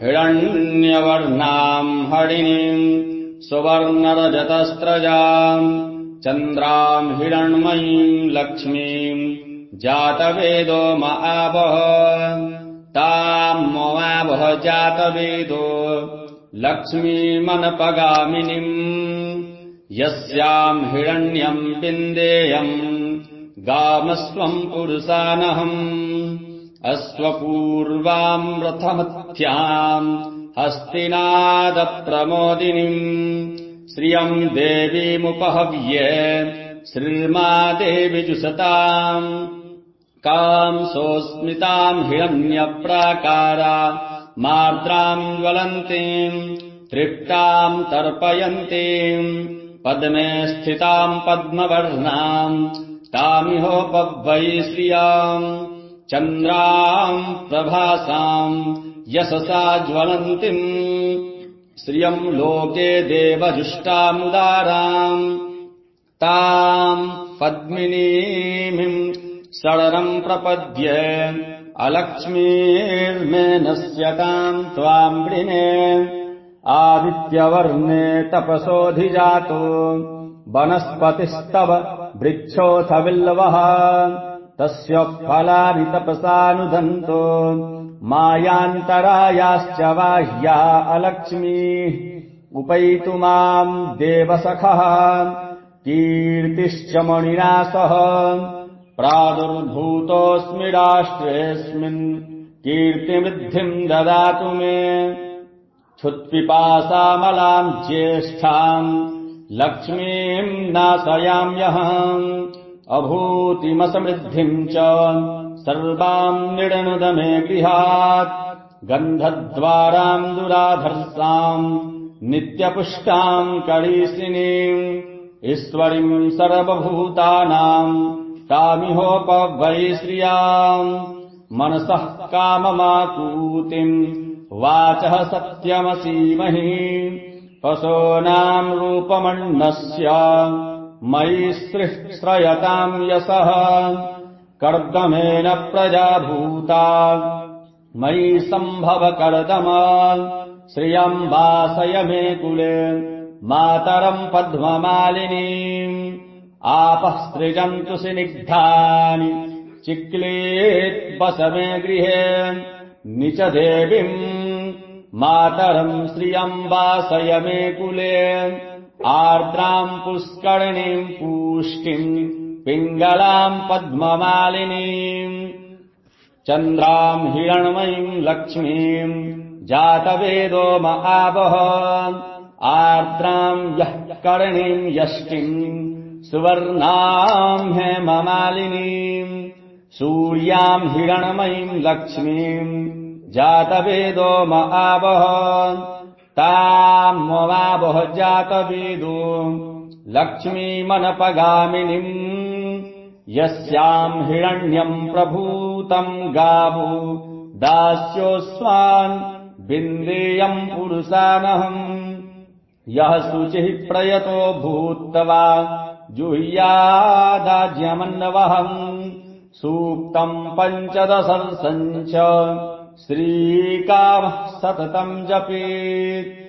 हिरण्यवर्णाम् हरिणीम् सुवर्णरजतस्रजाम् चन्द्राम् हिरण्मयीम् लक्ष्मीम् जातवेदो महावः ताम् महावः जातवेदो लक्ष्मीमनपगामिनीम् यस्याम् हिरण्यम् विन्देयम् गामस्त्वम् पुरुषानहम् अश्वपूर्वाम् रथमथ्याम् हस्तिनादप्रमोदिनीम् श्रियम् देवीमुपहव्य श्रीर्मा देवी जुषताम् कांसोऽस्मिताम् हिरण्यप्राकारा मार्द्राम् ज्वलन्तीम् तृप्ताम् तर्पयन्तीम् पद्मे स्थिताम् पद्मवर्णाम् तामिहोपवै श्रियाम् चन्द्राम् प्रभासाम् यशसा ज्वलन्तीम् श्रियम् लोके देवजुष्टामुदाराम् ताम् पद्मिनीमिम् शरणम् प्रपद्ये अलक्ष्मीर्मे नश्यताम् त्वाम् वृणे आदित्यवर्णे तपसोऽधिजातो वनस्पतिस्तव वृक्षोऽथ बिल्वः तस्य फलानि तपसानुदन्तो मायान्तरायाश्च बाह्या अलक्ष्मीः उपैतु माम् देवसखः कीर्तिश्च मणिना सह प्रादुर्भूतोऽस्मि राष्ट्रेऽस्मिन् कीर्तिवृद्धिम् ददातु मे क्षुत्पिपासामलाम् ज्येष्ठाम् लक्ष्मीम् नाशयाम्यहम् अभूतिमसमृद्धिम् च सर्वाम् निडनुद मे गृहात् गन्धद्वाराम् दुराधर्षाम् नित्यपुष्टाम् करीषिणीम् ईश्वरीम् सर्वभूतानाम् तामिहोपवै श्रियाम् मनसः काममाकूतिम् वाचः सत्यमसीमहि पशूनाम् रूपमण्डस्य मयि श्रयताम् यशः कर्दमेन प्रजा भूता मयि सम्भव कर्दमा श्रियम् वासय मे कुले मातरम् पद्ममालिनीम् आपः सृजन्तु सिनिग्धानि चिक्लेत् बस मे गृहे निच देवीम् मातरम् श्रियम् वासय मे कुले आर्द्राम् पुष्करिणीम् पूष्टिम् पिङ्गलाम् पद्ममालिनीम् चन्द्राम् हिरण्मयीम् लक्ष्मीम् जातवेदो महावः आर्द्राम् यः करणीम् यष्टिम् सुवर्णाम् हेममालिनीम् सूर्याम् हिरण्मयीम् लक्ष्मीम् जातवेदो महावः ताम् महावः जातवेदो लक्ष्मीमनपगामिनीम् यस्याम् हिरण्यम् प्रभूतम् गावो दास्योऽस्मान् विन्देयम् पुरुषानहम् यः शुचिः प्रयतो भूत्वा जुह्यादाज्यमन्नवहम् सूक्तम् पञ्चदशर्षम् च श्रीकामः सततम् जपेत्।